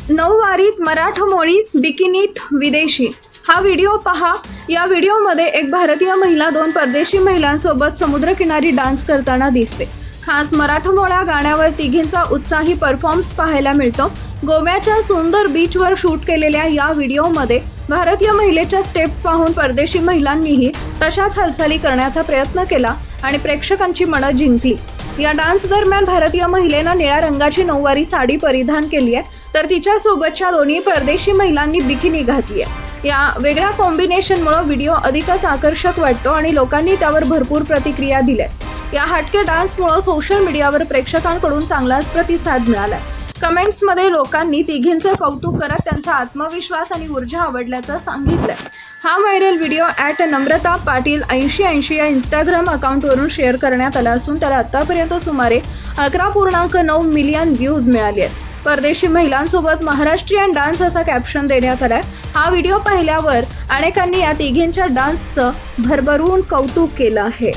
नऊवारीत मराठमोळी बिकिनीत विदेशी हा व्हिडिओ पहा। या व्हिडिओमध्ये एक भारतीय महिला दोन परदेशी महिलांसोबत समुद्रकिनारी डान्स करताना दिसते। खास मराठमोळ्या गाण्यावर तिघींचा उत्साही परफॉर्मन्स पाहायला मिळतो। गोव्याच्या सुंदर बीचवर शूट केलेल्या या व्हिडिओमध्ये भारतीय महिलेच्या स्टेप पाहून परदेशी महिलांनीही तशाच हालचाली करण्याचा प्रयत्न केला आणि प्रेक्षकांची मनं जिंकली। या डान्स दरम्यान भारतीय महिलेनं निळ्या रंगाची नऊवारी साडी परिधान केली आहे, तर तिच्या सोबतच्या दोन्ही परदेशी महिलांनी बिकिनी घातली आहे। या वेगळ्या कॉम्बिनेशनमुळे व्हिडिओ अधिकच आकर्षक वाटतो आणि लोकांनी त्यावर भरपूर प्रतिक्रिया दिल्या। या हटके डान्समुळे सोशल मीडियावर प्रेक्षकांकडून चांगलाच प्रतिसाद मिळाला। कमेंट्समध्ये लोकांनी तिघींचे कौतुक करत त्यांचा आत्मविश्वास आणि ऊर्जा आवडल्याचं सांगितलं। हा व्हायरल व्हिडिओ @नम्रता पाटील 8080 या इंस्टाग्राम अकाउंटवरून शेअर करण्यात आला असून त्याला आतापर्यंत सुमारे 11.9 मिलियन व्ह्यूज मिळाले आहेत। परदेशी महिलांसोबत महाराष्ट्रीयन डान्स असा कॅप्शन देण्यात आलाय। हा व्हिडिओ पाहिल्यावर अनेकांनी या तिघींच्या डान्सचं भरभरून कौतुक केलं आहे।